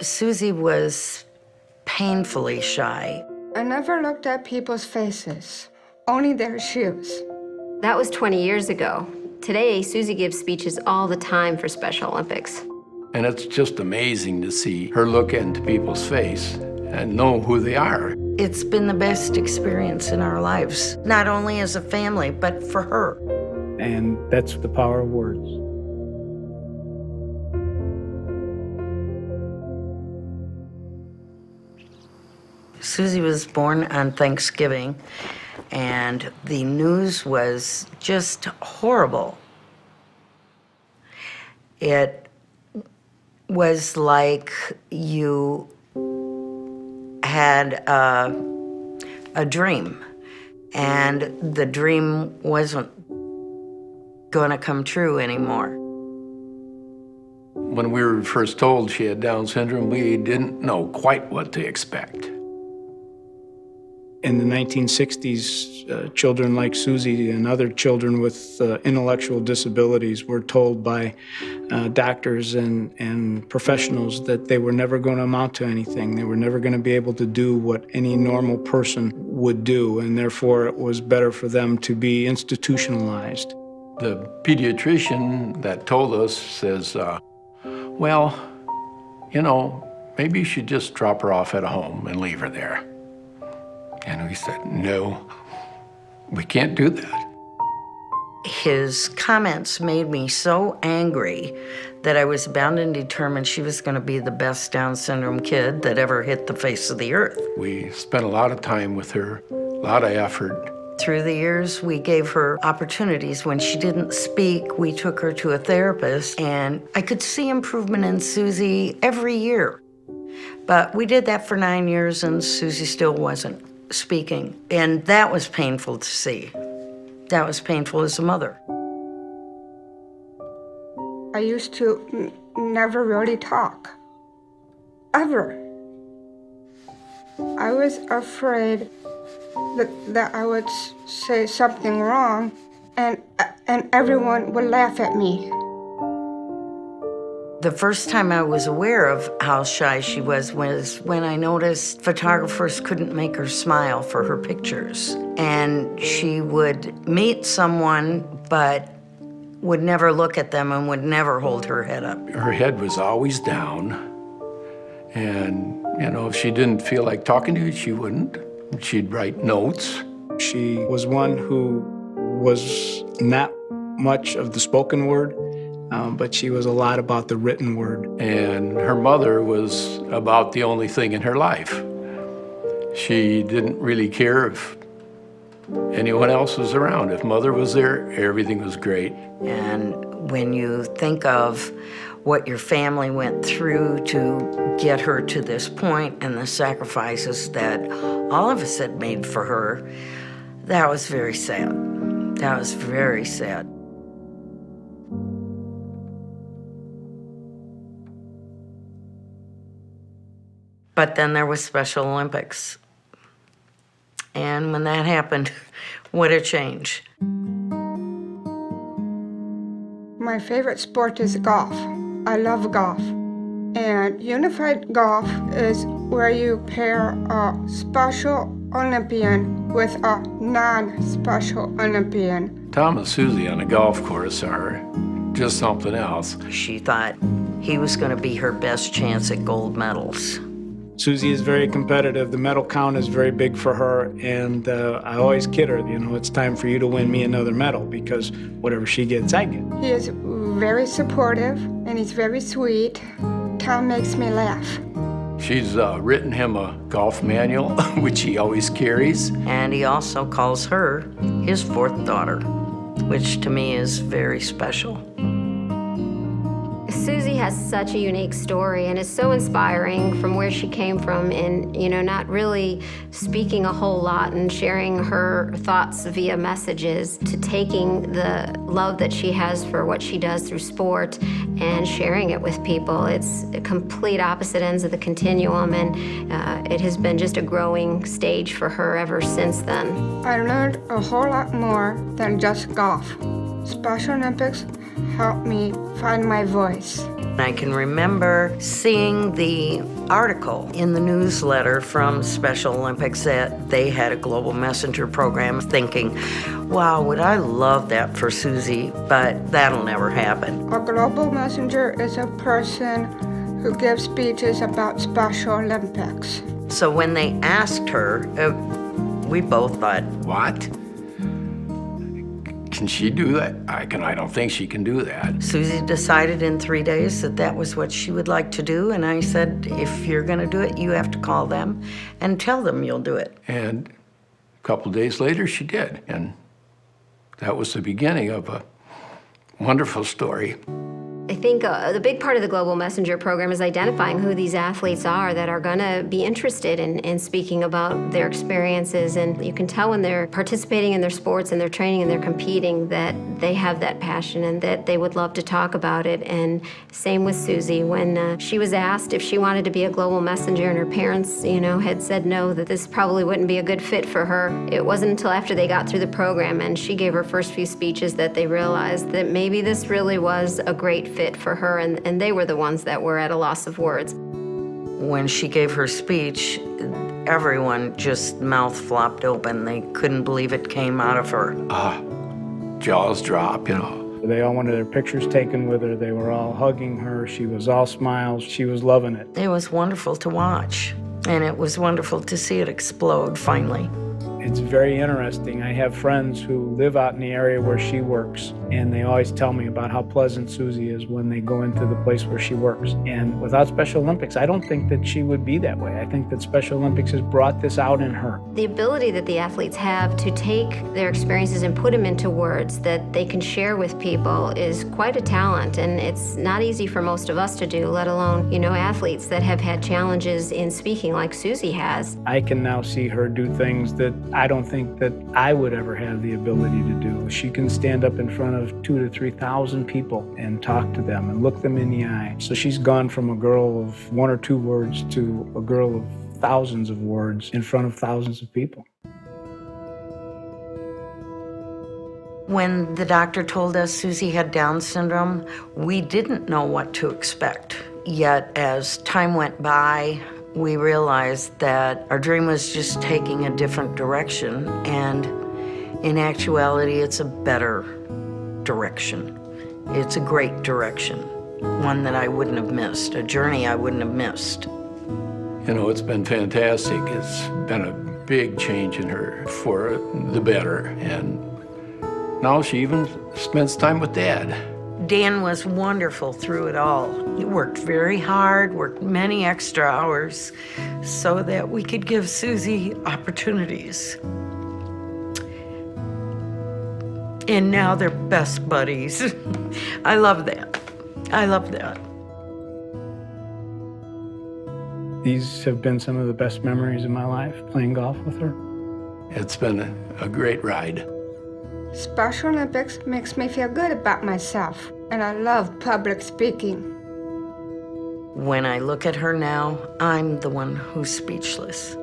Susie was painfully shy. I never looked at people's faces, only their shoes. That was 20 years ago. Today, Susie gives speeches all the time for Special Olympics. And it's just amazing to see her look into people's face and know who they are. It's been the best experience in our lives, not only as a family, but for her. And that's the power of words. Susie was born on Thanksgiving, and the news was just horrible. It was like you had a dream, and the dream wasn't going to come true anymore. When we were first told she had Down syndrome, we didn't know quite what to expect. In the 1960s, children like Susie and other children with intellectual disabilities were told by doctors and professionals that they were never going to amount to anything. They were never going to be able to do what any normal person would do, and therefore it was better for them to be institutionalized. The pediatrician that told us says, well, you know, maybe you should just drop her off at a home and leave her there. And we said, no, we can't do that. His comments made me so angry that I was bound and determined she was going to be the best Down syndrome kid that ever hit the face of the earth. We spent a lot of time with her, a lot of effort. Through the years, we gave her opportunities. When she didn't speak, we took her to a therapist, and I could see improvement in Susie every year. But we did that for 9 years, and Susie still wasn't speaking. And that was painful to see. That was painful as a mother. I used to never really talk, ever. I was afraid that I would say something wrong and everyone would laugh at me. The first time I was aware of how shy she was when I noticed photographers couldn't make her smile for her pictures. And she would meet someone, but would never look at them and would never hold her head up. Her head was always down. And, you know, if she didn't feel like talking to you, she wouldn't. She'd write notes. She was one who was not much of the spoken word, but she was a lot about the written word. And her mother was about the only thing in her life. She didn't really care if anyone else was around. If mother was there, everything was great. And when you think of what your family went through to get her to this point and the sacrifices that all of us had made for her, that was very sad. That was very sad. But then there was Special Olympics. And when that happened, what a change. My favorite sport is golf. I love golf. And unified golf is where you pair a Special Olympian with a non-Special Olympian. Tom and Susie on a golf course are just something else. She thought he was going to be her best chance at gold medals. Susie is very competitive. The medal count is very big for her, and I always kid her, you know, it's time for you to win me another medal, because whatever she gets, I get. He is very supportive, and he's very sweet. Tom makes me laugh. She's written him a golf manual, which he always carries. And he also calls her his fourth daughter, which to me is very special. Susie has such a unique story and is so inspiring from where she came from and, you know, not really speaking a whole lot and sharing her thoughts via messages to taking the love that she has for what she does through sport and sharing it with people. It's a complete opposite ends of the continuum, and it has been just a growing stage for her ever since then. I learned a whole lot more than just golf. Special Olympics helped me find my voice. I can remember seeing the article in the newsletter from Special Olympics that they had a Global Messenger program, thinking, wow, would I love that for Susie, but that'll never happen. A global messenger is a person who gives speeches about Special Olympics. So when they asked her, we both thought, What? Can she do that? I don't think she can do that. Susie decided in 3 days that that was what she would like to do, and I said, if you're gonna do it, you have to call them and tell them you'll do it. And a couple days later, she did. And that was the beginning of a wonderful story. I think the big part of the Global Messenger program is identifying who these athletes are that are going to be interested in speaking about their experiences. And you can tell when they're participating in their sports and they're training and they're competing that they have that passion and that they would love to talk about it. And same with Susie. When she was asked if she wanted to be a Global Messenger and her parents, had said no, that this probably wouldn't be a good fit for her. It wasn't until after they got through the program and she gave her first few speeches that they realized that maybe this really was a great fit for her, and they were the ones that were at a loss of words. When she gave her speech, everyone just mouth flopped open. They couldn't believe it came out of her. Jaws drop, They all wanted their pictures taken with her. They were all hugging her. She was all smiles. She was loving it. It was wonderful to watch, and it was wonderful to see it explode finally. It's very interesting. I have friends who live out in the area where she works, and they always tell me about how pleasant Susie is when they go into the place where she works. And without Special Olympics, I don't think that she would be that way. I think that Special Olympics has brought this out in her. The ability that the athletes have to take their experiences and put them into words that they can share with people is quite a talent, and it's not easy for most of us to do, let alone, athletes that have had challenges in speaking like Susie has. I can now see her do things that I don't think that I would ever have the ability to do. She can stand up in front of 2,000 to 3,000 people and talk to them and look them in the eye. So she's gone from a girl of 1 or 2 words to a girl of thousands of words in front of thousands of people. When the doctor told us Susie had Down syndrome, we didn't know what to expect. Yet as time went by, we realized that our dream was just taking a different direction, and in actuality, it's a better direction. It's a great direction, one that I wouldn't have missed, a journey I wouldn't have missed. It's been fantastic. It's been a big change in her for the better, and now she even spends time with Dad. Dan was wonderful through it all. He worked very hard, worked many extra hours so that we could give Susie opportunities. And now they're best buddies. I love that. I love that. These have been some of the best memories of my life, playing golf with her. It's been a great ride. Special Olympics makes me feel good about myself, and I love public speaking. When I look at her now, I'm the one who's speechless.